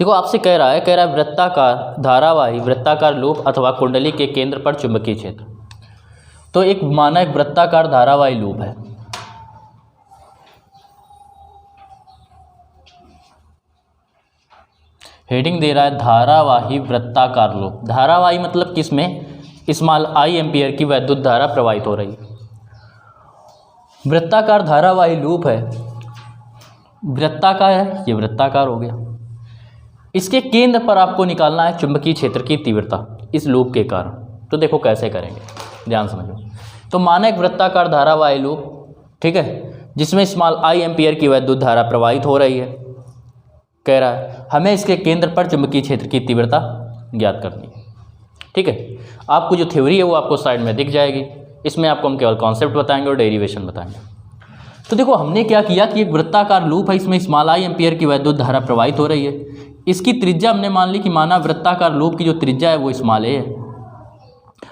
देखो आपसे कह रहा है वृत्ताकार धारावाही वृत्ताकार लूप अथवा कुंडली के केंद्र पर चुंबकीय क्षेत्र। तो एक माना एक वृत्ताकार धारावाही लूप है, हेडिंग दे रहा है धारावाही वृत्ताकार लूप। धारावाही मतलब किसमें, स्मॉल आई एम्पियर की वैद्युत धारा प्रवाहित हो रही है। वृत्ताकार धारावाही लूप है, वृत्ताकार है, ये वृत्ताकार हो गया। इसके केंद्र पर आपको निकालना है चुंबकीय क्षेत्र की तीव्रता इस लूप के कारण। तो देखो कैसे करेंगे, ध्यान समझो। तो माना एक वृत्ताकार धारावाही लूप, ठीक है, जिसमें स्मॉल आई एम्पियर की वैद्युत धारा प्रवाहित हो रही है। कह रहा है हमें इसके केंद्र पर चुंबकीय क्षेत्र की तीव्रता ज्ञात करनी है, ठीक है। आपको जो थ्योरी है वो आपको साइड में दिख जाएगी, इसमें आपको हम केवल कॉन्सेप्ट बताएंगे और डेरिवेशन बताएंगे। तो देखो हमने क्या किया कि एक वृत्ताकार लूप है, इसमें स्मॉल आई एम्पियर की वैद्युत धारा प्रवाहित हो रही है। इसकी त्रिज्या हमने मान ली कि माना वृत्ताकार लूप की जो त्रिज्या है वो स्मॉल ए है।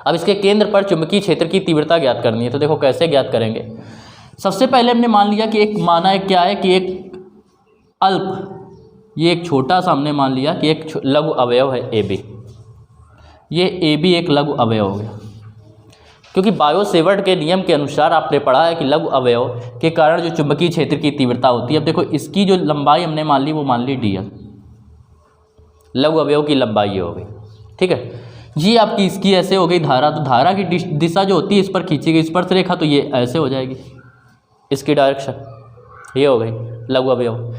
अब इसके केंद्र पर चुंबकीय क्षेत्र की तीव्रता ज्ञात करनी है। तो देखो कैसे ज्ञात करेंगे। सबसे पहले हमने मान लिया कि एक माना है क्या है कि एक अल्प, ये एक छोटा सा हमने मान लिया कि एक लघु अवयव है ए बी। ये ए बी एक लघु अवयव हो गया, क्योंकि बायो-सेवर्ट के नियम के अनुसार आपने पढ़ा है कि लघु अवयव के कारण जो चुंबकीय क्षेत्र की तीव्रता होती है। अब देखो इसकी जो लंबाई हमने मान ली वो मान ली डी एल, लघु अवयव की लंबाई ये हो गई, ठीक है। ये आपकी इसकी ऐसे हो गई धारा, तो धारा की दिशा जो होती है इस पर खींची गई स्पर्श रेखा, तो ये ऐसे हो जाएगी, इसकी डायरेक्शन ये हो गई लघु अवयव।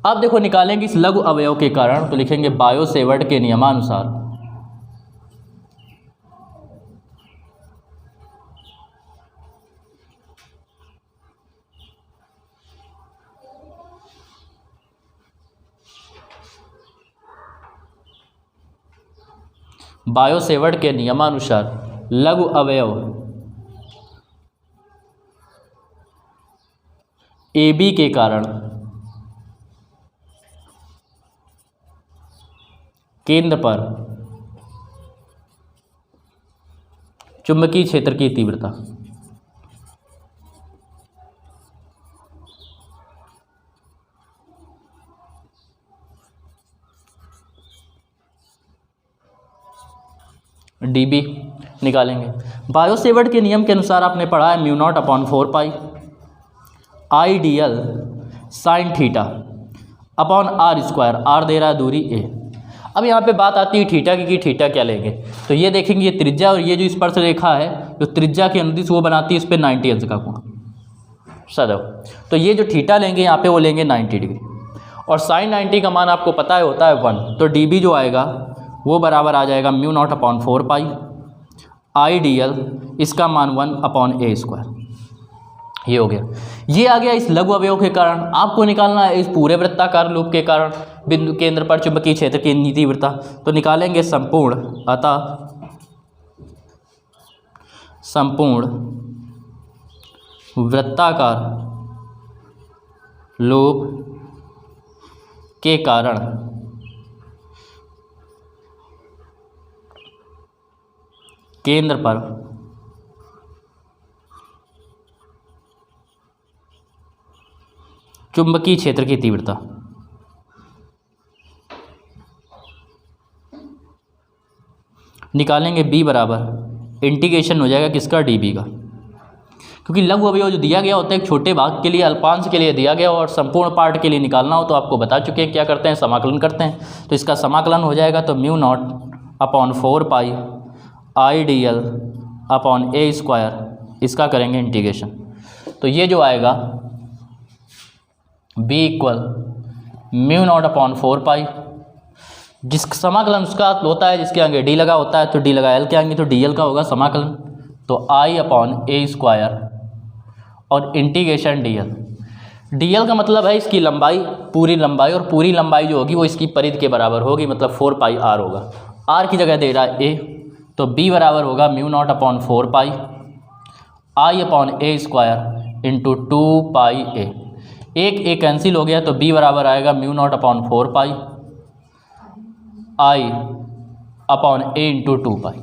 अब देखो निकालेंगे इस लघु अवयव के कारण, तो लिखेंगे बायो-सेवर्ट के नियमानुसार बायो-सेवर्ट के नियमानुसार लघु अवयव ए बी के कारण केंद्र पर चुंबकीय क्षेत्र की तीव्रता डी बी निकालेंगे। बायो-सेवर्ट के नियम के अनुसार आपने पढ़ा है mu naught upon 4 pi I D L sine theta upon R square, R दे रहा है दूरी ए। अब यहाँ पे बात आती है थीटा की कि थीटा क्या लेंगे। तो ये देखेंगे ये त्रिज्या और ये जो स्पर्श रेखा है जो त्रिज्या के अनुदिश वो बनाती है इस पर 90 अंश का कोण सदैव। तो ये जो थीटा लेंगे यहाँ पे वो लेंगे 90 डिग्री, और साइन 90 का मान आपको पता है होता है 1। तो डी बी जो आएगा वो बराबर आ जाएगा mu naught upon 4 pi I D L, इसका मान 1 अपॉन ए स्क्वायर। ये हो गया, ये आ गया इस लघु अवयव के कारण। आपको निकालना है इस पूरे वृत्ताकार लूप के कारण बिंदु केंद्र पर चुंबकीय क्षेत्र की तीव्रता। तो निकालेंगे संपूर्ण, अतः संपूर्ण वृत्ताकार लूप के कारण केंद्र पर चुंबकीय क्षेत्र की तीव्रता निकालेंगे बी बराबर इंटीग्रेशन हो जाएगा किसका, डी बी का। क्योंकि लघु अवयव जो दिया गया होता है एक छोटे भाग के लिए, अल्पांश के लिए दिया गया, और संपूर्ण पार्ट के लिए निकालना हो तो आपको बता चुके हैं क्या करते हैं, समाकलन करते हैं। तो इसका समाकलन हो जाएगा तो mu naught upon 4 pi I D L upon A square, इसका करेंगे इंटीग्रेशन। तो ये जो आएगा b equal mu naught upon 4 पाई, जिस समाकलन उसका होता है जिसके आगे d लगा होता है, तो d लगा l के आगे तो dl का होगा समाकलन, तो i अपॉन ए स्क्वायर और इंटीग्रेशन dl का मतलब है इसकी लंबाई, पूरी लंबाई, और पूरी लंबाई जो होगी वो इसकी परिधि के बराबर होगी, मतलब 4 पाई r होगा। r की जगह दे रहा है a, तो b बराबर होगा mu naught upon 4 pi i upon A square into 2 pi a। एक कैंसिल हो गया तो b बराबर आएगा mu naught upon 4 pi i upon a into 2 पाई,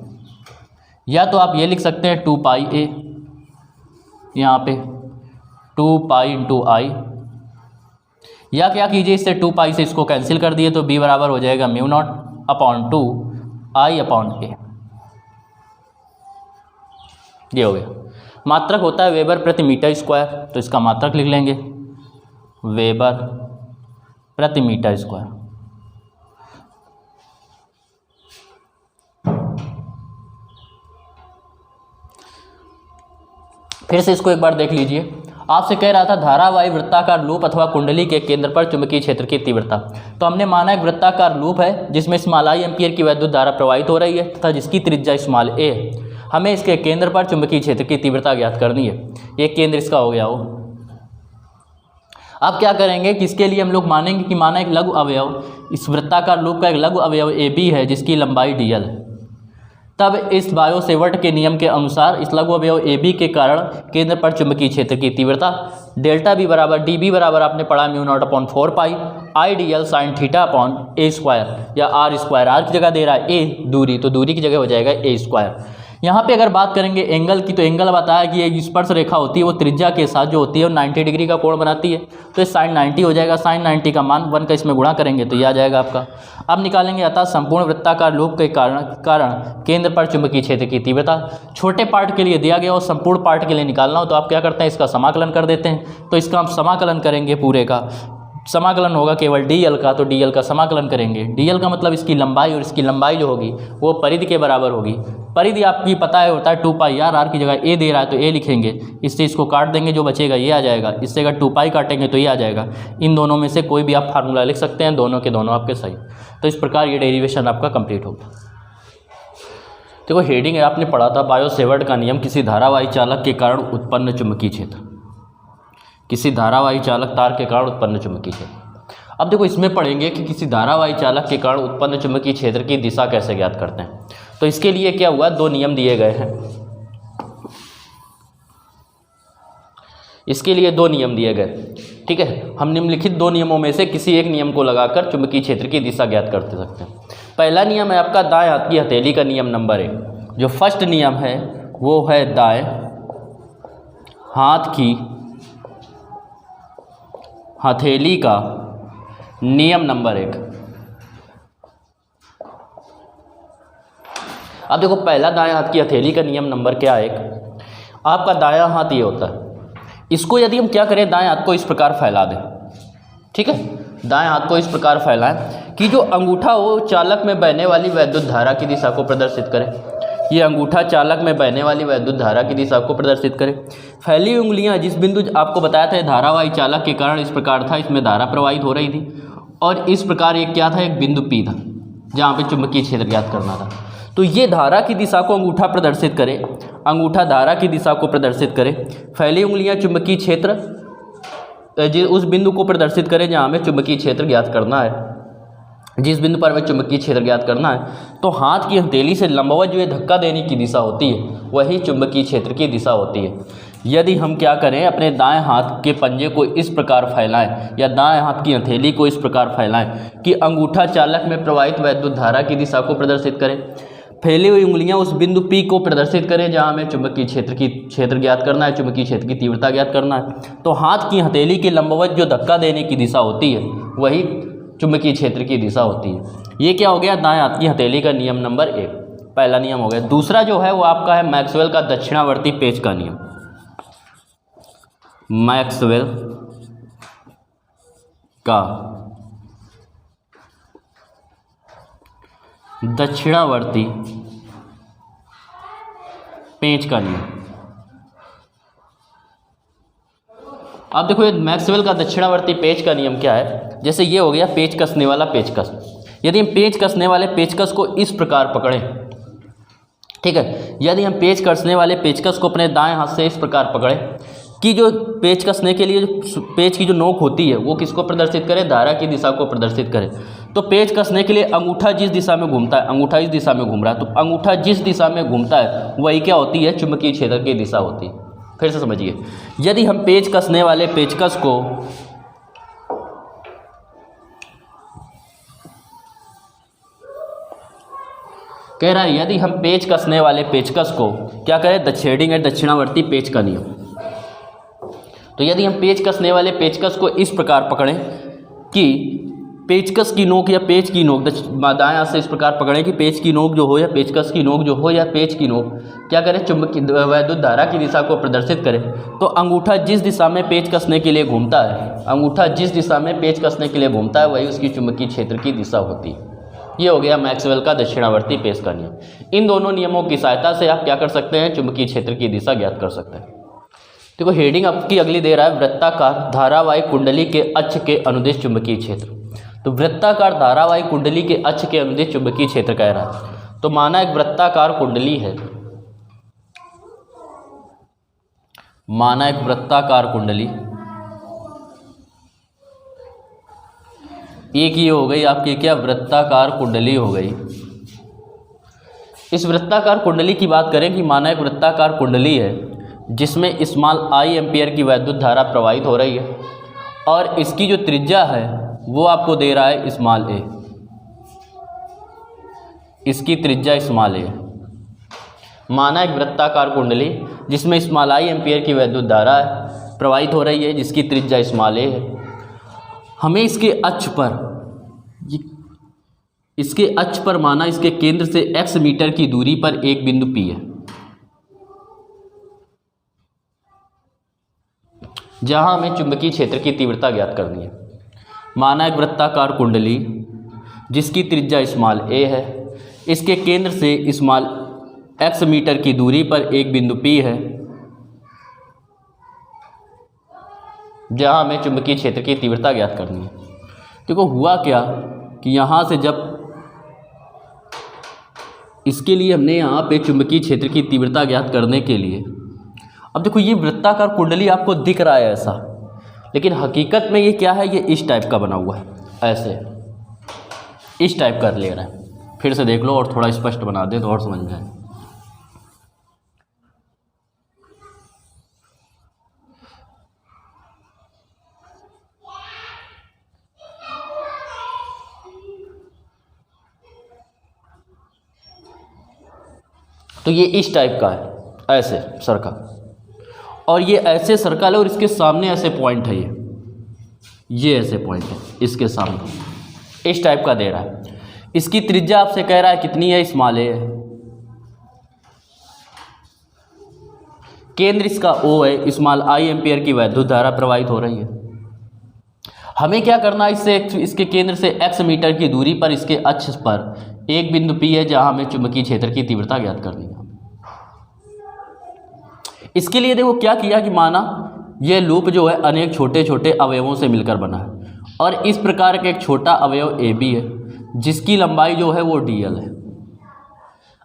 या तो आप ये लिख सकते हैं 2 पाई a, यहाँ पे 2 पाई इंटू आई, या क्या कीजिए, इससे 2 पाई से इसको कैंसिल कर दिए तो b बराबर हो जाएगा μ0/2 I/a। ये हो गया। मात्रक होता है वेबर प्रति मीटर स्क्वायर, तो इसका मात्रक लिख लेंगे वेबर प्रति मीटर स्क्वायर। फिर से इसको एक बार देख लीजिए। आपसे कह रहा था धारावाही वृत्ताकार लूप अथवा कुंडली के केंद्र पर चुंबकीय क्षेत्र की तीव्रता। तो हमने माना एक वृत्ताकार लूप है जिसमें स्मॉल i एम्पीयर की वैद्युत धारा प्रवाहित हो रही है तथा जिसकी त्रिज्या स्मॉल a है। हमें इसके केंद्र पर चुंबकीय क्षेत्र की तीव्रता ज्ञात करनी है। ये केंद्र इसका हो गया हो। अब क्या करेंगे कि इसके लिए हम लोग मानेंगे कि माना एक लघु अवयव, इस वृत्ताकार लूप का एक लघु अवयव AB है जिसकी लंबाई dl है। तब इस बायो सेवर्ट के नियम के अनुसार इस लघु अवयव AB के कारण केंद्र पर चुंबकीय क्षेत्र की तीव्रता डेल्टा B बराबर dB बराबर आपने पढ़ा μ0/4 पाई I/dl sin theta upon a square या r स्क्वायर। r की जगह दे रहा है a दूरी, तो दूरी की जगह हो जाएगा a स्क्वायर। यहाँ पे अगर बात करेंगे एंगल की, तो एंगल बताया कि ये स्पर्श रेखा होती है वो त्रिज्या के साथ जो होती है वो 90 डिग्री का कोण बनाती है, तो ये sin 90 हो जाएगा। sin 90 का मान 1 का इसमें गुणा करेंगे तो ये आ जाएगा आपका। अब निकालेंगे अतः संपूर्ण वृत्ताकार लूप के कारण केंद्र पर चुंबकीय क्षेत्र की तीव्रता। छोटे पार्ट के लिए दिया गया और संपूर्ण पार्ट के लिए निकालना हो तो आप क्या करते हैं, इसका समाकलन कर देते हैं। तो इसका हम समाकलन करेंगे, पूरे का समाकलन होगा केवल dl का, तो dl का समाकलन करेंगे। dl का मतलब इसकी लंबाई, और इसकी लंबाई जो होगी वो परिधि के बराबर होगी। परिधि आपकी पता है होता है 2 पाई r की जगह a दे रहा है तो a लिखेंगे, इससे इसको काट देंगे, जो बचेगा ये आ जाएगा। इससे अगर 2 पाई काटेंगे तो ये आ जाएगा। इन दोनों में से कोई भी आप फार्मूला लिख सकते हैं, दोनों के दोनों आपके सही। तो इस प्रकार ये डेरिवेशन आपका कंप्लीट होगा। देखो हेडिंग है, आपने पढ़ा था बायो सेवर्ट का नियम, किसी धारावाही चालक के कारण उत्पन्न चुंबकीय क्षेत्र, किसी धारावाही चालक तार के कारण उत्पन्न चुंबकीय क्षेत्र। अब देखो इसमें पढ़ेंगे कि किसी धारावाही चालक के कारण उत्पन्न चुंबकीय क्षेत्र की दिशा कैसे ज्ञात करते हैं। तो इसके लिए क्या हुआ, 2 नियम दिए गए हैं। इसके लिए 2 नियम दिए गए, ठीक है। हम निम्नलिखित 2 नियमों में से किसी एक नियम को लगाकर चुंबकीय क्षेत्र की दिशा ज्ञात कर सकते हैं। पहला नियम है आपका दाएं हाथ की हथेली का नियम नंबर 1। जो फर्स्ट नियम है वो है दाएं हाथ की हथेली का नियम नंबर 1। अब देखो पहला दाएं हाथ की हथेली का नियम नंबर क्या है, आपका दायां हाथ ये होता है। इसको यदि हम क्या करें, दाएं हाथ को इस प्रकार फैला दें, ठीक है। दाएं हाथ को इस प्रकार फैलाएं कि जो अंगूठा वो चालक में बहने वाली वैद्युत धारा की दिशा को प्रदर्शित करे। ये अंगूठा चालक में बहने वाली वैद्युत धारा की दिशा को प्रदर्शित करे। फैली उंगलियां जिस बिंदु आपको बताया था धारावाही चालक के कारण इस प्रकार था, इसमें धारा प्रवाहित हो रही थी, और इस प्रकार एक क्या था, एक बिंदु P था जहाँ पे चुंबकीय क्षेत्र ज्ञात करना था। तो ये धारा की दिशा को अंगूठा प्रदर्शित करे, अंगूठा धारा की दिशा को प्रदर्शित करे। फैली उंगलियां चुंबकीय क्षेत्र उस बिंदु को प्रदर्शित करें जहाँ हमें चुंबकीय क्षेत्र ज्ञात करना है, जिस बिंदु पर हमें चुंबकीय क्षेत्र ज्ञात करना है। तो हाथ की हथेली से लंबवत जो ये धक्का देने की दिशा होती है वही चुंबकीय क्षेत्र की दिशा होती है। यदि हम क्या करें, अपने दाएं हाथ के पंजे को इस प्रकार फैलाएं या दाएं हाथ की हथेली को इस प्रकार फैलाएं कि अंगूठा चालक में प्रवाहित वैद्युत धारा की दिशा को प्रदर्शित करें। फैली हुई उंगलियां उस बिंदु P को प्रदर्शित करें जहां हमें चुंबकीय क्षेत्र ज्ञात करना है, चुंबकीय क्षेत्र की तीव्रता ज्ञात करना है। तो हाथ की हथेली के लंबवत जो धक्का देने की दिशा होती है वही चुंबकीय क्षेत्र की दिशा होती है। ये क्या हो गया, दाएं हाथ की हथेली का नियम नंबर 1, पहला नियम हो गया। दूसरा जो है वो आपका है मैक्सवेल का दक्षिणावर्ती पेच का नियम। मैक्सवेल का दक्षिणावर्ती पेंच का नियम। अब देखो ये मैक्सवेल का दक्षिणावर्ती पेंच का नियम क्या है, जैसे ये हो गया पेच कसने वाला पेचकस। यदि हम पेच कसने वाले पेचकस को इस प्रकार पकड़ें, ठीक है, यदि हम पेच कसने वाले पेचकस को अपने दाएं हाथ से इस प्रकार पकड़ें कि जो पेच कसने के लिए जो पेच की जो नोक होती है वो किसको प्रदर्शित करे, धारा की दिशा को प्रदर्शित करे। तो पेच कसने के लिए अंगूठा जिस दिशा में घूमता है, अंगूठा इस दिशा में घूम रहा है, तो अंगूठा जिस दिशा में घूमता है वही क्या होती है, चुंबकीय क्षेत्र की दिशा होती है। फिर से समझिए, यदि हम पेच कसने वाले पेचकस को कह रहा है, यदि हम पेच कसने वाले पेचकस को क्या करें, दक्षिणी दक्षिणावर्ती पेच का नियम। तो यदि हम पेच कसने वाले पेचकस को इस प्रकार पकड़ें कि पेचकस की नोक या पेच की नोक, दाएं हाथ से इस प्रकार पकड़ें कि पेच की नोक जो हो या पेचकस की नोक जो हो या पेच की नोक क्या करें, चुंबकीय वैद्युत धारा की दिशा को प्रदर्शित करें। तो अंगूठा जिस दिशा में पेच कसने के लिए घूमता है, अंगूठा जिस दिशा में पेच कसने के लिए घूमता है वही उसकी चुंबकीय क्षेत्र की दिशा होती है। ये हो गया मैक्सवेल का दक्षिणावर्ती पेच का नियम। इन दोनों नियमों की सहायता से आप क्या कर सकते हैं, चुंबकीय क्षेत्र की दिशा ज्ञात कर सकते हैं। देखो हेडिंग आपकी अगली दे रहा है वृत्ताकार धारावाही कुंडली के अक्ष के अनुदिश चुंबकीय क्षेत्र। तो वृत्ताकार धारावाही कुंडली के अक्ष के अनुदिश चुंबकीय क्षेत्र कह रहा है। तो माना एक वृत्ताकार कुंडली है, माना एक वृत्ताकार कुंडली, एक ये हो गई आपकी क्या, वृत्ताकार कुंडली हो गई। इस वृत्ताकार कुंडली की बात करें कि माना एक वृत्ताकार कुंडली है जिसमें स्मॉल आई एम्पियर की वैद्युत धारा प्रवाहित हो रही है और इसकी जो त्रिज्या है वो आपको दे रहा है स्मॉल ए, इसकी त्रिज्या स्मॉल ए। माना एक वृत्ताकार कुंडली जिसमें स्मॉल आई एम्पियर की वैद्युत धारा है प्रवाहित हो रही है जिसकी त्रिज्या स्मॉल ए है। हमें इसके अक्ष पर, इसके अक्ष पर माना इसके केंद्र से x मीटर की दूरी पर एक बिंदु P है जहां हमें चुंबकीय क्षेत्र की तीव्रता ज्ञात करनी है। माना एक वृत्ताकार कुंडली जिसकी त्रिज्या स्मॉल a है, इसके केंद्र से स्मॉल x मीटर की दूरी पर एक बिंदु P है जहां हमें चुंबकीय क्षेत्र की तीव्रता ज्ञात करनी है। देखो हुआ क्या कि यहाँ से जब इसके लिए हमने यहाँ पे चुंबकीय क्षेत्र की तीव्रता ज्ञात करने के लिए, अब देखो ये वृत्ताकार कुंडली आपको दिख रहा है ऐसा, लेकिन हकीकत में ये क्या है, ये इस टाइप का बना हुआ है, ऐसे इस टाइप का ले रहा है। फिर से देख लो और थोड़ा स्पष्ट बना दे तो और समझ में आए। तो ये इस टाइप का है, ऐसे सर्कल, और ये ऐसे सर्कल है और इसके सामने ऐसे पॉइंट है, ये ऐसे पॉइंट है इसके सामने, इस टाइप का दे रहा है। इसकी त्रिज्या आपसे कह रहा है कितनी है, स्मॉल ए है। केंद्र इसका O है, स्मॉल आई एम्पियर की वैद्युत धारा प्रवाहित हो रही है। हमें क्या करना है, इससे इसके केंद्र से x मीटर की दूरी पर इसके अक्ष पर एक बिंदु P है जहां हमें चुंबकीय क्षेत्र की तीव्रता ज्ञात करनी है। इसके लिए देखो क्या किया कि माना यह लूप जो है अनेक छोटे छोटे अवयवों से मिलकर बना है और इस प्रकार का एक छोटा अवयव AB है जिसकी लंबाई जो है वो dl है।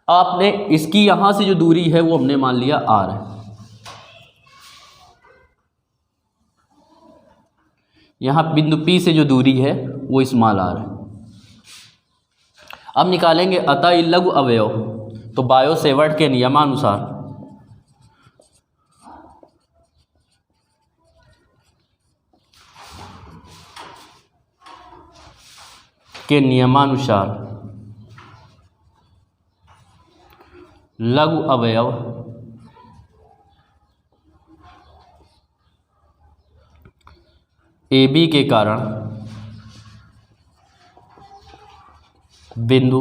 आपने इसकी यहाँ से जो दूरी है वो हमने मान लिया r है, यहाँ बिंदु P से जो दूरी है वो स्मॉल r है। अब निकालेंगे अतः लघु अवयव, तो बायो सेवर्ट के नियमानुसार लघु अवयव AB के कारण बिंदु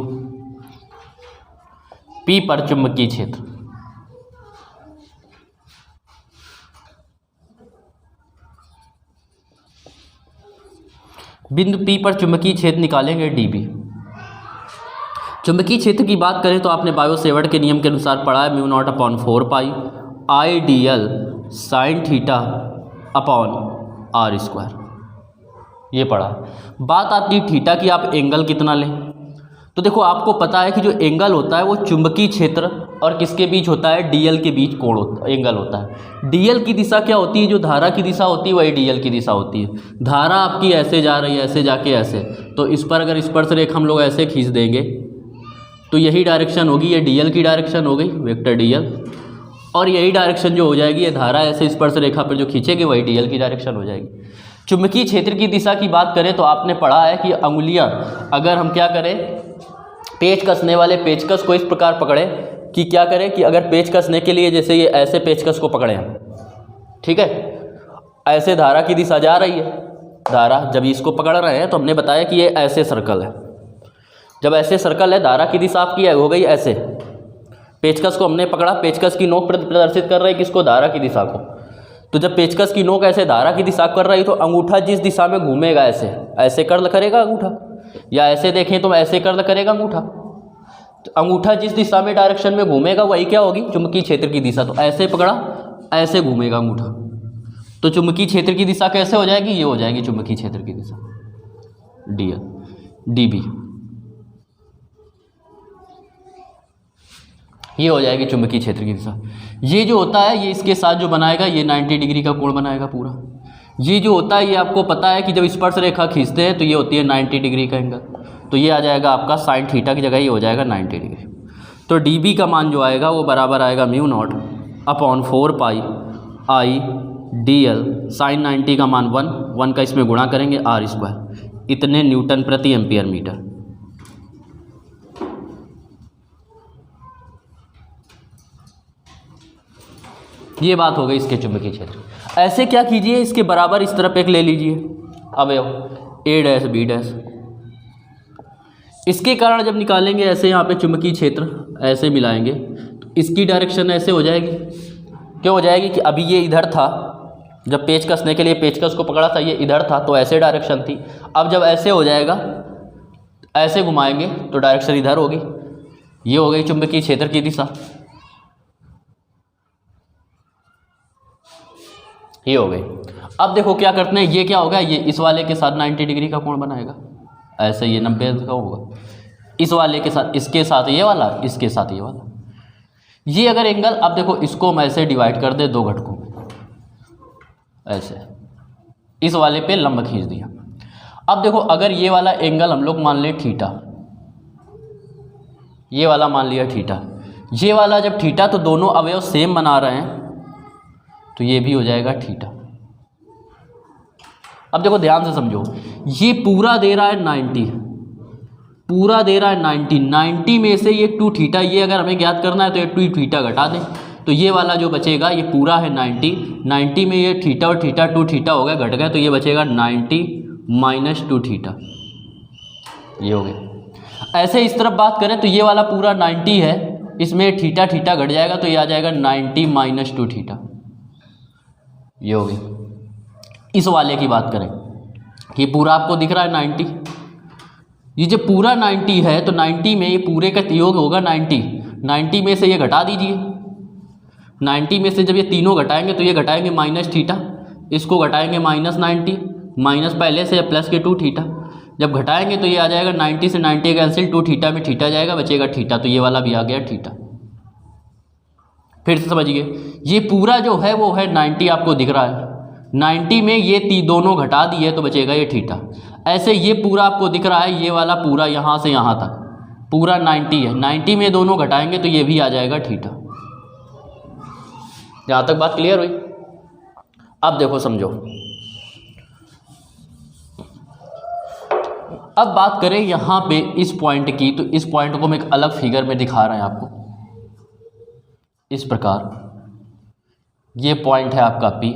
P पर चुंबकीय क्षेत्र, बिंदु P पर चुंबकीय क्षेत्र निकालेंगे dB। चुंबकीय क्षेत्र की बात करें तो आपने बायो सेवर्ट के नियम के अनुसार पढ़ा है μ0/4 पाई IDL sign theta upon r square, ये पढ़ा। बात आती है थीटा की, आप एंगल कितना लें। तो देखो आपको पता है कि जो एंगल होता है वो चुंबकीय क्षेत्र और किसके बीच होता है, डीएल के बीच कोण होता, एंगल होता है। डीएल की दिशा क्या होती है, जो धारा की दिशा होती है वही डीएल की दिशा होती है। धारा आपकी ऐसे जा रही है, ऐसे जाके ऐसे, तो इस पर अगर स्पर्श रेखा हम लोग ऐसे खींच देंगे तो यही डायरेक्शन होगी, ये डीएल की डायरेक्शन हो गई, वेक्टर डीएल, और यही डायरेक्शन जो हो जाएगी, ये धारा ऐसे स्पर्श रेखा पर जो खींचेगी वही डीएल की डायरेक्शन हो जाएगी। चुंबकीय क्षेत्र की दिशा की बात करें तो आपने पढ़ा है कि अंगुलियां अगर हम क्या करें, पेच कसने वाले पेचकस को इस प्रकार पकड़े कि क्या करें कि अगर पेच कसने के लिए जैसे ये ऐसे पेचकस को पकड़े हम, ठीक है, ऐसे धारा की दिशा जा रही है धारा, जब इसको पकड़ रहे हैं तो हमने बताया कि ये ऐसे सर्कल है, जब ऐसे सर्कल है धारा की दिशा आपकी हो गई ऐसे, पेचकस को हमने पकड़ा, पेचकस की नोक प्रदर्शित कर रही है किसको, धारा की दिशा को। तो जब पेचकस की नोक ऐसे धारा की दिशा कर रही तो अंगूठा जिस दिशा में घूमेगा ऐसे, ऐसे कर्ल करेगा अंगूठा, या ऐसे देखें तो ऐसे कर्ल करेगा अंगूठा। तो अंगूठा जिस दिशा में डायरेक्शन में घूमेगा वही क्या होगी, चुंबकीय क्षेत्र की दिशा। तो ऐसे पकड़ा, ऐसे घूमेगा अंगूठा, तो चुंबकीय क्षेत्र की दिशा कैसे हो जाएगी, ये हो जाएगी चुंबकीय क्षेत्र की दिशा, DL DB, ये हो जाएगी चुंबकीय क्षेत्र की दिशा। ये जो होता है ये इसके साथ जो बनाएगा ये 90 डिग्री का कोण बनाएगा पूरा। ये जो होता है ये आपको पता है कि जब स्पर्श रेखा खींचते हैं तो ये होती है 90 डिग्री का एंगल, तो ये आ जाएगा आपका साइन थीटा की जगह ये हो जाएगा 90 डिग्री। तो DB का मान जो आएगा वो बराबर आएगा μ0/4 पाई I DL, साइन 90 का मान 1 का इसमें गुणा करेंगे r², इतने न्यूटन प्रति एम्पियर मीटर। ये बात हो गई इसके चुंबकीय क्षेत्र। ऐसे क्या कीजिए, इसके बराबर इस तरफ एक ले लीजिए अवयव A', B', इसके कारण जब निकालेंगे ऐसे यहाँ पे चुंबकीय क्षेत्र ऐसे मिलाएंगे तो इसकी डायरेक्शन ऐसे हो जाएगी। क्यों हो जाएगी कि अभी ये इधर था, जब पेच कसने के लिए पेचकस को पकड़ा था ये इधर था तो ऐसे डायरेक्शन थी। अब जब ऐसे हो जाएगा, ऐसे घुमाएंगे तो डायरेक्शन इधर होगी, ये हो गई चुंबकीय क्षेत्र की दिशा, ये हो गई। अब देखो क्या करते हैं, ये क्या होगा, ये इस वाले के साथ 90 डिग्री का कोण बनाएगा, ऐसे ये 90 का होगा, इस वाले के साथ, इसके साथ ये वाला, इसके साथ ये वाला, ये अगर एंगल, अब देखो इसको हम ऐसे डिवाइड कर दे दो घटकों में, ऐसे इस वाले पे लंब खींच दिया। अब देखो अगर ये वाला एंगल हम लोग मान ले थीटा, ये वाला मान लिया थीटा, ये वाला जब थीटा तो दोनों अवयव सेम बना रहे हैं तो ये भी हो जाएगा थीटा। अब देखो ध्यान से समझो, ये पूरा दे रहा है 90, पूरा दे रहा है 90 में से ये 2 थीटा, ये अगर हमें ज्ञात करना है तो ये 2 थीटा घटा दें तो ये वाला जो बचेगा ये पूरा है 90 में ये थीटा और थीटा 2 थीटा हो गया, घट गया, तो ये बचेगा 90 माइनस 2 थीटा, ये हो गया। ऐसे इस तरफ बात करें तो ये वाला पूरा 90 है, इसमें थीटा थीटा घट जाएगा तो ये आ जाएगा 90 माइनस 2 थीटा, ये हो गई। इस वाले की बात करें, ये पूरा आपको दिख रहा है 90, ये जो पूरा 90 है तो 90 में ये पूरे का योग होगा 90 में से ये घटा दीजिए, 90 में से जब ये तीनों घटाएंगे तो ये घटाएंगे माइनस थीटा, इसको घटाएंगे माइनस 90, माइनस पहले से प्लस के 2 थीटा, जब घटाएंगे तो ये आ जाएगा 90 से 90 कैंसिल, 2 थीटा में थीटा जाएगा, बचेगा थीटा, तो ये वाला भी आ गया थीटा। फिर से समझिए, ये पूरा जो है वो है 90 आपको दिख रहा है, 90 में ये दोनों घटा दिए तो बचेगा ये थीटा। ऐसे ये पूरा आपको दिख रहा है, ये वाला पूरा यहाँ से यहाँ तक पूरा 90 है, 90 में दोनों घटाएंगे तो ये भी आ जाएगा थीटा। यहाँ तक बात क्लियर हुई? अब देखो समझो, अब बात करें यहाँ पे इस पॉइंट की, तो इस पॉइंट को हम एक अलग फिगर में दिखा रहे हैं आपको इस प्रकार। ये पॉइंट है आपका P,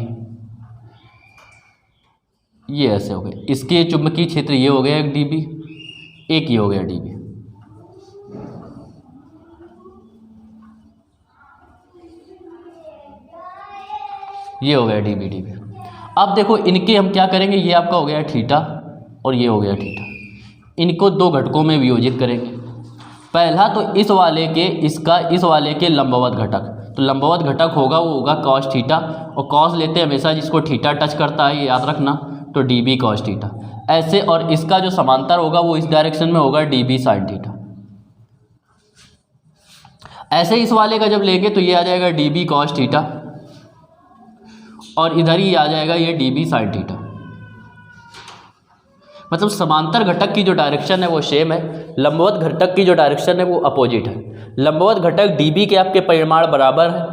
ये ऐसे हो गए, इसके चुंबकीय क्षेत्र ये हो गया एक dB, एक ये हो गया dB। ये हो गया dB। अब देखो इनके हम क्या करेंगे, ये आपका हो गया थीटा और ये हो गया थीटा, इनको 2 घटकों में वियोजित करेंगे। पहला तो इस वाले के, इसका इस वाले के लंबवत घटक, तो लंबवत घटक होगा वो होगा कॉस थीटा, और कॉस लेते हैं हमेशा जिसको थीटा टच करता है, ये याद रखना, तो dB कॉस थीटा ऐसे, और इसका जो समांतर होगा वो इस डायरेक्शन में होगा dB साइन थीटा। ऐसे इस वाले का जब लेंगे तो ये आ जाएगा dB कॉस थीटा, और इधर ही आ जाएगा ये dB साइन थीटा। मतलब समांतर घटक की जो डायरेक्शन है वो सेम है, लंबवत घटक की जो डायरेक्शन है वो अपोजिट है। लंबवत घटक dB के आपके परिमाण बराबर है,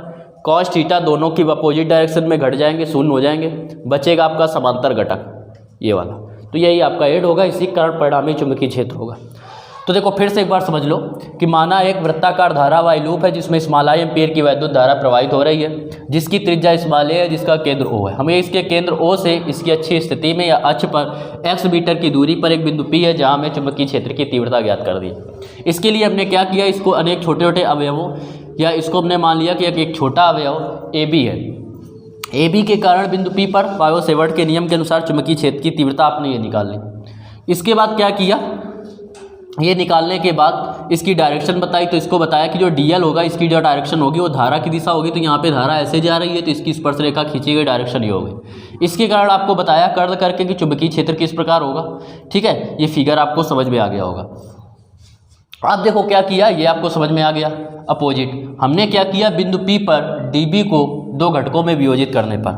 कॉस थीटा दोनों की अपोजिट डायरेक्शन में घट जाएंगे, शून्य हो जाएंगे, बचेगा आपका समांतर घटक ये वाला, तो यही आपका ऐड होगा, इसी कारण परिणामी चुंबकीय क्षेत्र होगा। तो देखो फिर से एक बार समझ लो कि माना एक वृत्ताकार धारावाही लूप है जिसमें स्मॉल आई एम्पीयर की वैद्युत धारा प्रवाहित हो रही है, जिसकी त्रिज्या स्मॉल ए है, जिसका केंद्र ओ है। हमें इसके केंद्र ओ से इसकी अच्छी स्थिति में या अक्ष पर x मीटर की दूरी पर एक बिंदु P है जहां हमें चुंबकीय क्षेत्र की तीव्रता ज्ञात कर दी। इसके लिए हमने क्या किया, इसको अनेक छोटे छोटे अवयवों या इसको हमने मान लिया कि एक छोटा अवयव ए बी है। ए बी के कारण बिंदु P पर बायो-सेवर्ट के नियम के अनुसार चुंबकीय क्षेत्र की तीव्रता आपने ये निकाल ली। इसके बाद क्या किया, ये निकालने के बाद इसकी डायरेक्शन बताई, तो इसको बताया कि जो डीएल होगा इसकी जो डायरेक्शन होगी वो धारा की दिशा होगी। तो यहाँ पे धारा ऐसे जा रही है तो इसकी स्पर्श रेखा खींची गई डायरेक्शन ये होगी। इसके कारण आपको बताया कर्ल करके कि चुंबकीय क्षेत्र किस प्रकार होगा। ठीक है, ये फिगर आपको समझ में आ गया होगा। अब देखो क्या किया, ये आपको समझ में आ गया। अपोजिट हमने क्या किया, बिंदु P पर dB को दो घटकों में वियोजित करने पर,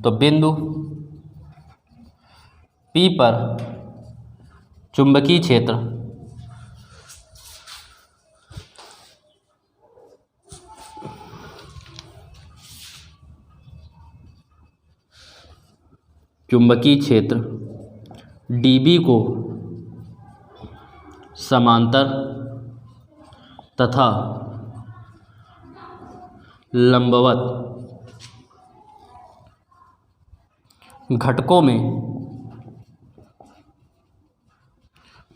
तो बिंदु P पर चुंबकीय क्षेत्र dB को समांतर तथा लंबवत घटकों में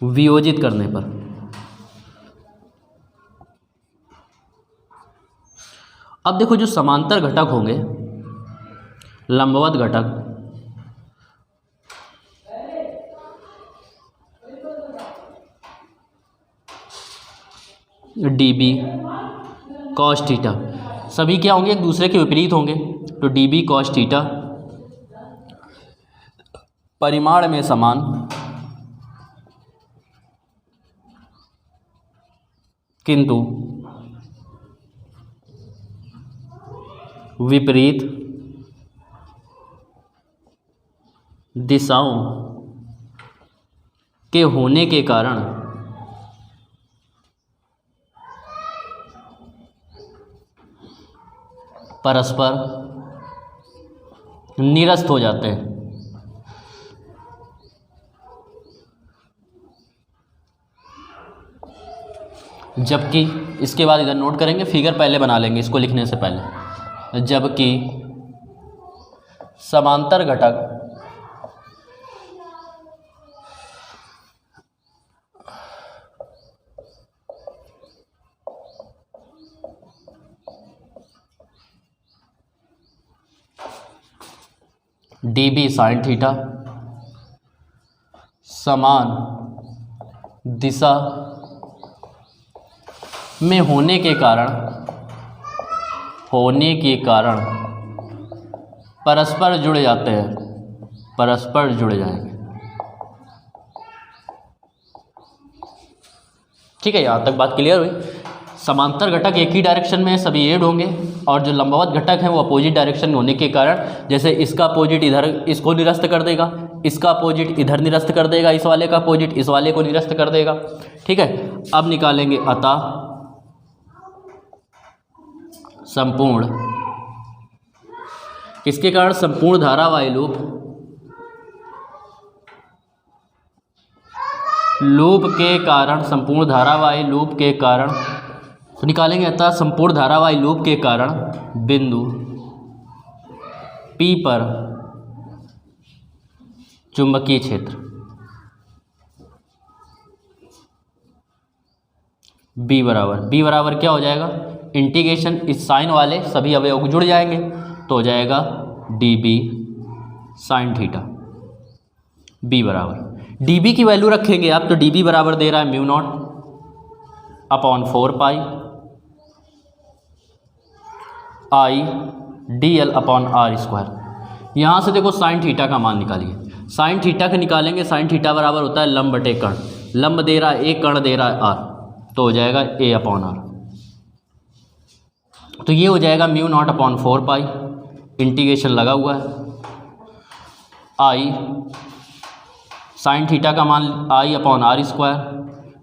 वियोजित करने पर, अब देखो जो समांतर घटक होंगे, लंबवत घटक, dB cos थीटा, सभी क्या होंगे, एक दूसरे के विपरीत होंगे। तो dB cos थीटा परिमाण में समान, किंतु विपरीत दिशाओं के होने के कारण परस्पर निरस्त हो जाते हैं। जबकि इसके बाद इधर नोट करेंगे, फिगर पहले बना लेंगे इसको लिखने से पहले। जबकि समांतर घटक dB sin थीटा समान दिशा में होने के कारण परस्पर जुड़ जाते हैं, परस्पर जुड़ जाएंगे। ठीक है, यहाँ तक बात क्लियर हुई। समांतर घटक एक ही डायरेक्शन में सभी एड होंगे और जो लंबवत घटक हैं वो अपोजिट डायरेक्शन में होने के कारण, जैसे इसका अपोजिट इधर इसको निरस्त कर देगा, इसका अपोजिट इधर निरस्त कर देगा, इस वाले का अपोजिट इस वाले को निरस्त कर देगा। ठीक है, अब निकालेंगे अतः संपूर्ण, किसके कारण, संपूर्ण धारावाही लूप के कारण, संपूर्ण धारावाही लूप के कारण, तो निकालेंगे अतः संपूर्ण धारावाही लूप के कारण बिंदु P पर चुंबकीय क्षेत्र B बराबर क्या हो जाएगा, इंटीग्रेशन इस साइन वाले सभी अवयव जुड़ जाएंगे तो हो जाएगा dB साइन थीटा। B बराबर dB की वैल्यू रखेंगे आप, तो dB बराबर दे रहा है mu naught upon 4 pi I dl upon R square. यहाँ से देखो साइन थीटा का मान निकालिए, साइन थीटा का निकालेंगे, साइन थीटा बराबर होता है लंब बटे कर्ण, लंब दे रहा है एक, कर्ण दे रहा है आर, तो हो जाएगा a अपॉन आर। तो ये हो जाएगा mu naught upon 4 pi, integration लगा हुआ है, आई साइन थीटा का मान I upon R square,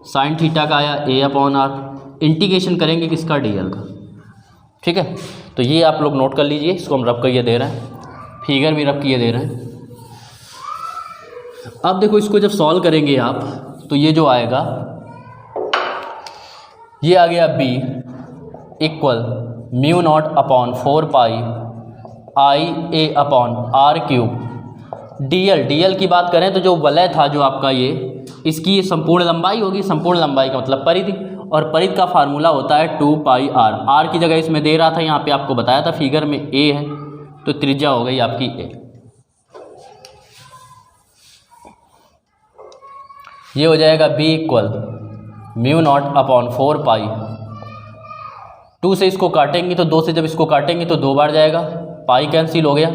sine theta का आया a अपॉन आर, इंटीग्रेशन करेंगे किसका, dl का। ठीक है, तो ये आप लोग नोट कर लीजिए, इसको हम रब किए दे रहे हैं, फिगर भी रब किए दे रहे हैं। अब देखो इसको जब सॉल्व करेंगे आप तो ये जो आएगा ये आ गया B equal mu naught upon 4 pi I a upon R cube DL की बात करें तो जो वलय था जो आपका ये, इसकी ये संपूर्ण लंबाई होगी। संपूर्ण लंबाई का मतलब परिधि, और परिधि का फार्मूला होता है 2 पाई आर की जगह इसमें दे रहा था, यहाँ पे आपको बताया था फिगर में A है, तो त्रिज्या हो गई आपकी A। ये हो जाएगा B equal mu naught upon 4 पाई, 2 से इसको काटेंगे तो 2 से जब इसको काटेंगे तो 2 बार जाएगा, पाई कैंसिल हो गया,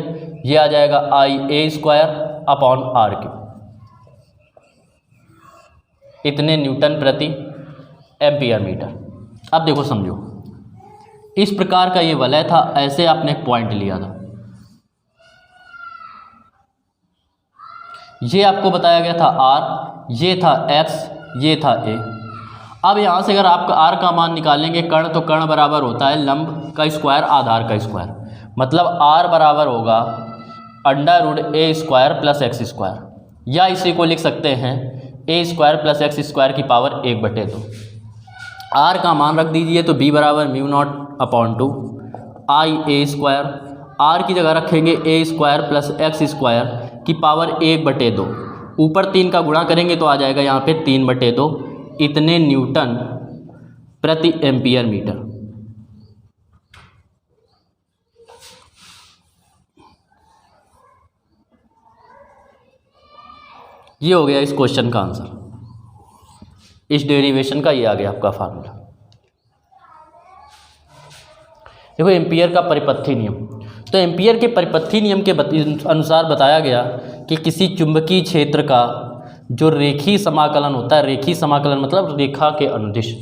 ये आ जाएगा आई ए स्क्वायर अपॉन आर क्यूब, इतने न्यूटन प्रति एम्पियर मीटर। अब देखो समझो, इस प्रकार का ये वलय था, ऐसे आपने पॉइंट लिया था, ये आपको बताया गया था R, ये था X, ये था A। अब यहाँ से अगर आप R का मान निकालेंगे कर्ण, तो कर्ण बराबर होता है लंब का स्क्वायर आधार का स्क्वायर, मतलब R बराबर होगा √A square plus x square, या इसी को लिख सकते हैं A square plus x square की पावर 1/2। R का मान रख दीजिए तो B बराबर म्यू नॉट अपॉन 2 आई ए स्क्वायर, R की जगह रखेंगे A square plus x square की पावर 1/2, ऊपर 3 का गुणा करेंगे तो आ जाएगा यहाँ पे 3/2, इतने न्यूटन प्रति एम्पियर मीटर। ये हो गया इस क्वेश्चन का आंसर, इस डेरिवेशन का ये आ गया आपका फार्मूला। देखो एम्पियर का परिपथी नियम, तो एम्पियर के परिपथी नियम के अनुसार बताया गया कि किसी चुंबकीय क्षेत्र का जो रेखीय समाकलन होता है, रेखीय समाकलन मतलब रेखा के अनुदिश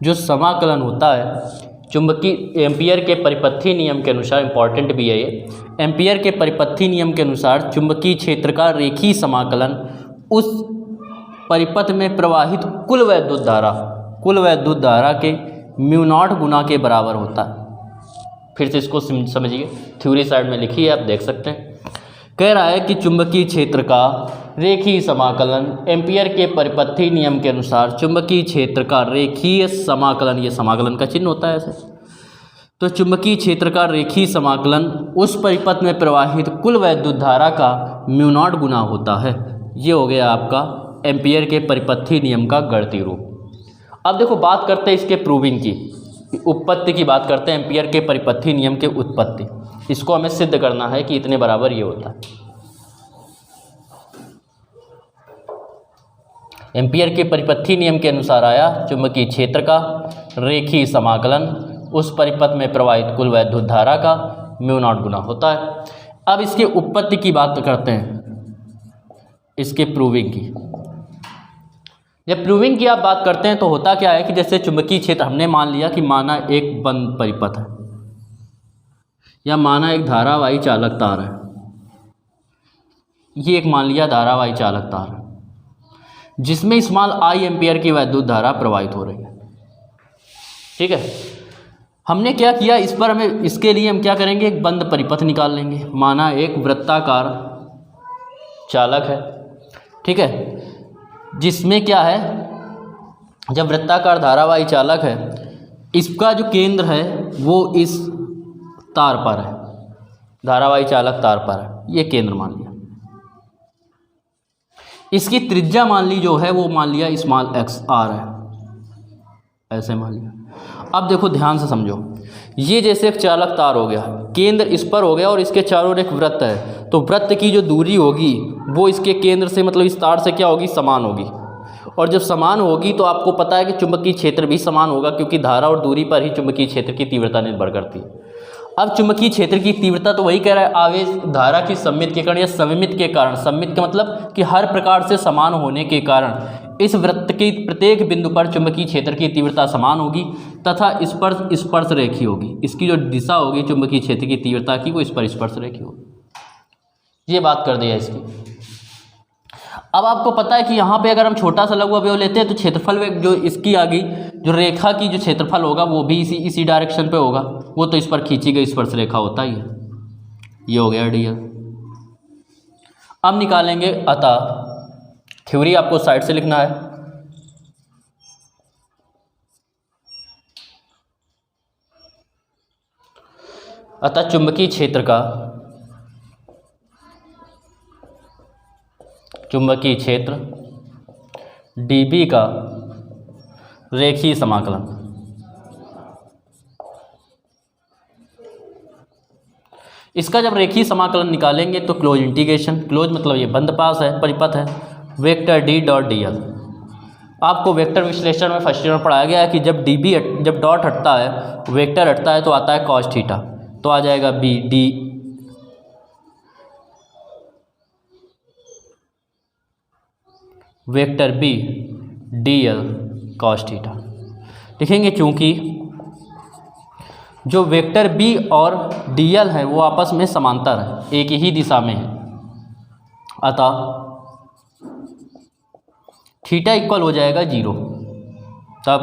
जो समाकलन होता है चुंबकीय, एम्पियर के परिपथी नियम के अनुसार, इंपॉर्टेंट भी है ये, एम्पियर के परिपथी नियम के अनुसार चुंबकीय क्षेत्र का रेखीय समाकलन उस परिपथ में प्रवाहित कुल वैद्युत धारा के म्यू नॉट गुना के बराबर होता है। फिर से इसको समझिए, थ्योरी साइड में लिखी है, आप देख सकते हैं। कह रहा है कि चुंबकीय क्षेत्र का रेखीय समाकलन, एम्पियर के परिपथी नियम के अनुसार चुंबकीय क्षेत्र का रेखीय समाकलन, ये समाकलन का चिन्ह होता है ऐसे, तो चुंबकीय क्षेत्र का रेखीय समाकलन उस परिपथ में प्रवाहित कुल वैद्युत धारा का म्यू नॉट गुना होता है। ये हो गया आपका एम्पियर के परिपथी नियम का गणितीय रूप। अब देखो बात करते हैं इसके प्रूविंग की, उत्पत्ति की बात करते हैं, एम्पियर के परिपथी नियम के उत्पत्ति, इसको हमें सिद्ध करना है कि इतने बराबर ये होता है। एम्पियर के परिपथी नियम के अनुसार आया चुंबकीय क्षेत्र का रेखीय समाकलन उस परिपथ में प्रवाहित कुल वैद्युत धारा का म्यू नॉट गुना होता है। अब इसके उत्पत्ति की बात करते हैं, इसके प्रूविंग की। जब प्रूविंग की आप बात करते हैं तो होता क्या है कि जैसे चुंबकीय क्षेत्र हमने मान लिया कि माना एक बंद परिपथ है, या माना एक धारावाही चालक तार है, ये एक मान लिया धारावाही चालक तार है जिसमें स्मॉल आई एम्पियर की वैद्युत धारा प्रवाहित हो रही है। ठीक है, हमने क्या किया, इस पर हमें, इसके लिए हम क्या करेंगे, एक बंद परिपथ निकाल लेंगे। माना एक वृत्ताकार चालक है, ठीक है, जिसमें क्या है, जब वृत्ताकार धारावाही चालक है, इसका जो केंद्र है वो इस तार पर है, धारावाही चालक तार पर है, ये केंद्र मान लिया। इसकी त्रिज्या मान ली जो है वो मान लिया स्मॉल एक्स आर है, ऐसे मान लिया। अब देखो ध्यान से समझो, ये जैसे एक चालक तार हो गया, केंद्र इस पर हो गया और इसके चारों ओर एक वृत्त है, तो वृत्त की जो दूरी होगी वो इसके केंद्र से, मतलब इस तार से क्या होगी, समान होगी। और जब समान होगी तो आपको पता है कि चुंबकीय क्षेत्र भी समान होगा, क्योंकि धारा और दूरी पर ही चुंबकीय क्षेत्र की तीव्रता निर्भर करती है। अब चुंबकीय क्षेत्र की तीव्रता तो वही कह रहा है, आवेश धारा की सममित के कारण या सममित के कारण, सममित का मतलब कि हर प्रकार से समान होने के कारण इस वृत्त के प्रत्येक बिंदु पर चुंबकीय क्षेत्र की तीव्रता समान होगी तथा स्पर्श रेखीय होगी। इसकी जो दिशा होगी चुंबकीय क्षेत्र की तीव्रता की, वो इस पर स्पर्श रेखीय होगी। ये बात कर दी है इसकी। अब आपको पता है कि यहाँ पे अगर हम छोटा सा लघु अवयव लेते हैं तो क्षेत्रफल जो इसकी आगे जो रेखा की जो क्षेत्रफल होगा वो भी इसी डायरेक्शन पे होगा, वो तो इस पर खींची गई स्पर्श रेखा होता ही है। ये हो गया डीएल। अब निकालेंगे अतः, थ्योरी आपको साइड से लिखना है। अतः चुंबकीय क्षेत्र का चुंबकीय क्षेत्र dB का रेखीय समाकलन। इसका जब रेखीय समाकलन निकालेंगे तो क्लोज इंटीग्रेशन, क्लोज मतलब ये बंद पास है, परिपथ है, वेक्टर d डॉट dl। आपको वेक्टर विश्लेषण में फर्स्ट ईयर में पढ़ाया गया है कि जब डॉट हटता है, वेक्टर हटता है तो आता है cos थीटा, तो आ जाएगा b d vector b dl cos theta लिखेंगे, चूंकि जो वेक्टर b और dl है वो आपस में समांतर है, एक ही दिशा में है, अतः थीटा इक्वल हो जाएगा 0। तब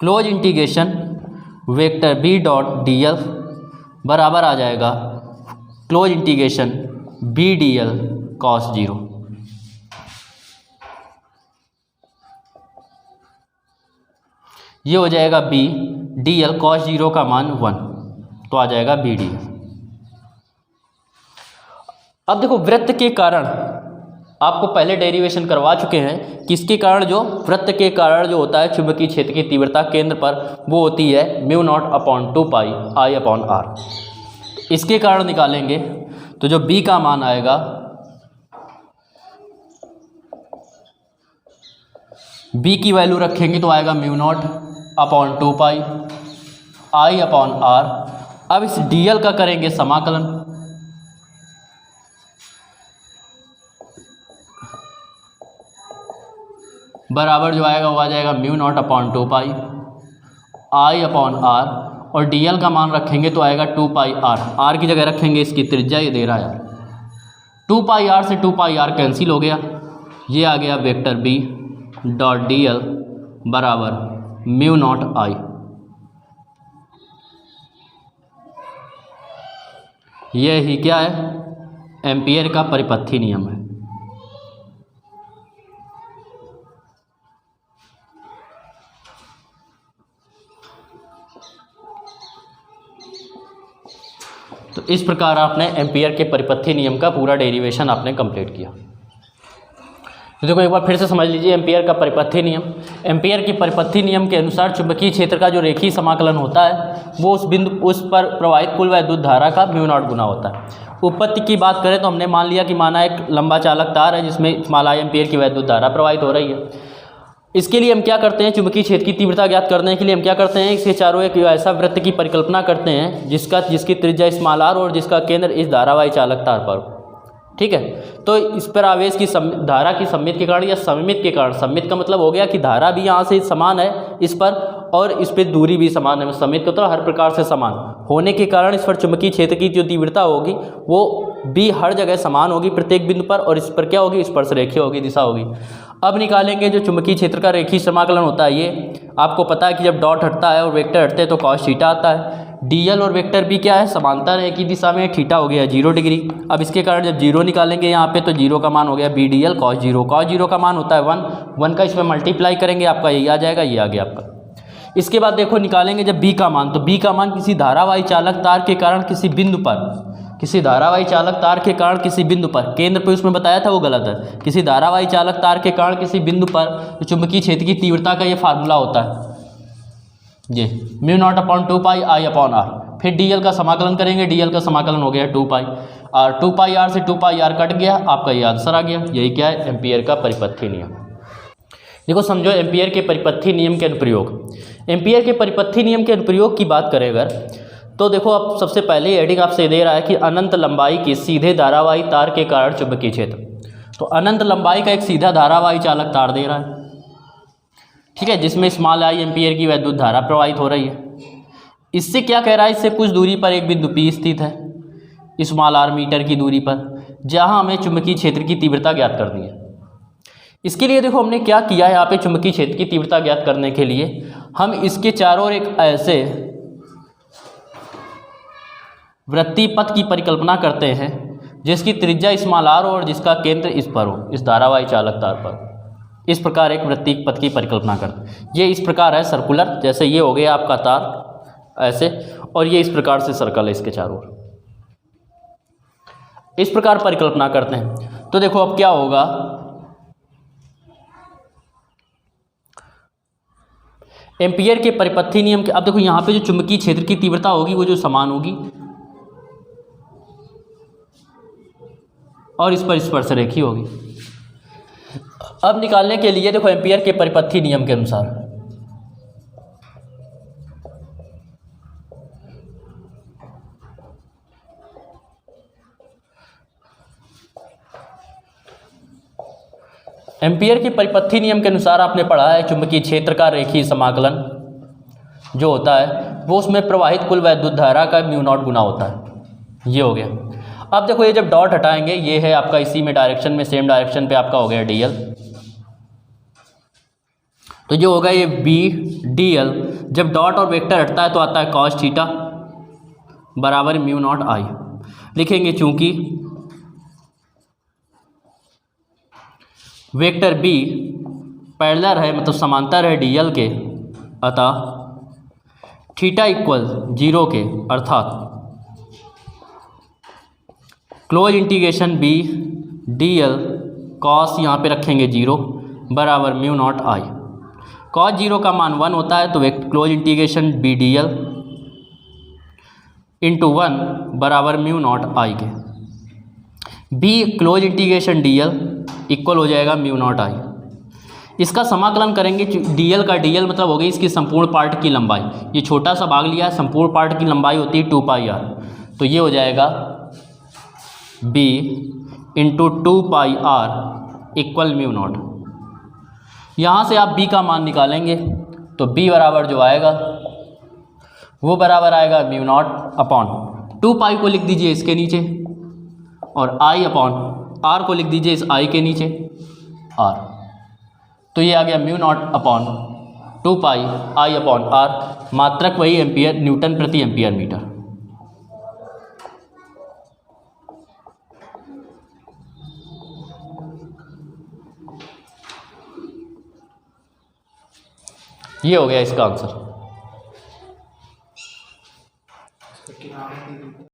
close integration vector b dot dl बराबर आ जाएगा close integration b dl cos 0। ये हो जाएगा b dl cos 0 का मान 1, तो आ जाएगा b dl। अब देखो वृत्त के कारण आपको पहले डेरिवेशन करवा चुके हैं कि इसके कारण जो वृत्त के कारण जो होता है चुंबकीय क्षेत्र की तीव्रता केंद्र पर वो होती है μ0/2 पाई I/r। इसके कारण निकालेंगे तो जो b का मान आएगा b की वैल्यू रखेंगे तो आएगा μ0/2 पाई I/r। अब इस dl का करेंगे समाकलन, बराबर जो आएगा वो आ जाएगा μ0/2 पाई I/r, और dl का मान रखेंगे तो आएगा 2 पाई r। r की जगह रखेंगे इसकी त्रिज्या, ये दे रहा है 2 पाई r से 2 पाई r कैंसिल हो गया, ये आ गया वेक्टर b डॉट dl बराबर μ0I। यह ही क्या है, एम्पियर का परिपथी नियम है। तो इस प्रकार आपने एम्पियर के परिपथी नियम का पूरा डेरिवेशन आपने कंप्लीट किया। तो देखो एक बार फिर से समझ लीजिए एम्पियर का परिपथी नियम। एम्पियर के परिपथी नियम के अनुसार चुंबकीय क्षेत्र का जो रेखीय समाकलन होता है वो उस पर प्रवाहित कुल वैद्युत धारा का μ0 गुना होता है। उत्पत्ति की बात करें तो हमने मान लिया कि माना एक लंबा चालक तार है जिसमें I एम्पियर की वैद्युत धारा प्रवाहित हो रही है। इसके लिए हम क्या करते हैं, चुंबकीय क्षेत्र की तीव्रता ज्ञात करने के लिए हम क्या करते हैं, इसके चारों एक ऐसा वृत्त की परिकल्पना करते हैं जिसकी त्रिज्या r और जिसका केंद्र इस धारावाही चालक तार पर, ठीक है। तो इस पर आवेश की धारा की सममित के कारण या सममित के कारण, सममित का मतलब हो गया कि धारा भी यहाँ से समान है इस पर और इस पर दूरी भी समान है, सममित का तो हर प्रकार से समान होने के कारण इस पर चुंबकीय क्षेत्र की जो तीव्रता होगी वो भी हर जगह समान होगी प्रत्येक बिंदु पर, और इस पर क्या होगी, स्पर्शरेखीय होगी, दिशा होगी। अब निकालेंगे जो चुंबकीय क्षेत्र का रेखीय समाकलन होता है, ये आपको पता है कि जब डॉट हटता है और वेक्टर हटते हैं तो cos थीटा आता है। dl और वेक्टर भी क्या है, समांतर है, एक ही दिशा में, थीटा हो गया 0 डिग्री। अब इसके कारण जब 0 निकालेंगे यहाँ पे तो 0 का मान हो गया b dl cos 0। cos 0 का मान होता है 1 का इसमें मल्टीप्लाई करेंगे आपका यही आ जाएगा, ये आ गया आपका। इसके बाद देखो निकालेंगे जब b का मान, तो b का मान किसी धारावाही चालक तार के कारण किसी बिंदु पर, किसी धारावाही चालक तार के कारण किसी बिंदु पर, केंद्र पे उसमें बताया था वो गलत है, किसी धारावाही चालक तार के कारण किसी बिंदु पर चुंबकीय क्षेत्र की तीव्रता का ये फार्मूला होता है, ये μ0/2 पाई I/r। फिर dl का समाकलन करेंगे, dl का समाकलन हो गया 2 पाई r, 2 पाई r से 2 पाई r कट गया, आपका ये आंसर आ गया। यही क्या है, एम्पियर का परिपथी नियम। देखो समझो एम्पियर के परिपथी नियम के अनुप्रयोग। एम्पियर के परिपथी नियम के अनुप्रयोग की बात करें अगर, तो देखो अब सबसे पहले हेडिंग आपसे दे रहा है कि अनंत लंबाई के सीधे धारावाही तार के कारण चुंबकीय क्षेत्र। तो अनंत लंबाई का एक सीधा धारावाही चालक तार दे रहा है, ठीक है, जिसमें I एम्पियर की वैद्युत धारा प्रवाहित हो रही है। इससे क्या कह रहा है, इससे कुछ दूरी पर एक बिंदु P स्थित है, r मीटर की दूरी पर, जहां हमें चुंबकीय क्षेत्र की तीव्रता ज्ञात करनी है। इसके लिए देखो हमने क्या किया है, यहाँ पे चुंबकीय क्षेत्र की तीव्रता ज्ञात करने के लिए हम इसके चारों ओर एक ऐसे वृत्तीय पथ की परिकल्पना करते हैं जिसकी त्रिज्या r और जिसका केंद्र इस पर हो, इस धारावाही चालक तार पर। इस प्रकार एक वृत्तीय पथ की परिकल्पना करते हैं। ये इस प्रकार है सर्कुलर, जैसे ये हो गया आपका तार, ऐसे, और ये इस प्रकार से सर्कल है इसके चारों ओर। इस प्रकार परिकल्पना करते हैं। तो देखो अब क्या होगा, एम्पियर के परिपथी नियम के, अब देखो यहाँ पे जो चुंबकीय क्षेत्र की तीव्रता होगी वो जो समान होगी और इस पर स्पर्श रेखी होगी। अब निकालने के लिए देखो एम्पियर के परिपथी नियम के अनुसार एम्पियर के परिपथी नियम के अनुसार आपने पढ़ा है चुंबकीय क्षेत्र का रेखीय समाकलन जो होता है वो उसमें प्रवाहित कुल वैद्युत धारा का म्यू नॉट गुना होता है। ये हो गया। अब देखो ये जब डॉट हटाएंगे, ये है आपका इसी में डायरेक्शन में, सेम डायरेक्शन पे आपका हो गया डीएल, तो जो होगा ये बी डीएल, जब डॉट और वेक्टर हटता है तो आता है कॉस थीटा बराबर म्यू नॉट आई। लिखेंगे चूंकि वेक्टर बी पैरेलल है मतलब समांतर है डीएल के, अतः थीटा इक्वल 0 के, अर्थात close integration B dl cos यहाँ पे रखेंगे 0 बराबर म्यू नॉट आई। कॉस 0 का मान 1 होता है तो close integration B dl into 1 बराबर म्यू नॉट आई के, B close integration dl equal हो जाएगा म्यू नॉट आई। इसका समाकलन करेंगे, डीएल का डीएल मतलब हो गई इसकी संपूर्ण पार्ट की लंबाई, ये छोटा सा भाग लिया है, संपूर्ण पार्ट की लंबाई होती है 2 पाई आर, तो ये हो जाएगा B into 2 pi R equal mu naught. यहाँ से आप बी का मान निकालेंगे तो बी बराबर जो आएगा वो बराबर आएगा म्यू नॉट अपॉन 2 पाई को लिख दीजिए इसके नीचे और आई अपॉन आर को लिख दीजिए इस आई के नीचे आर, तो ये आ गया mu naught upon 2 pi I upon R, मात्रक वही एम्पियर न्यूटन प्रति एम्पियर मीटर। ये हो गया इसका आंसर।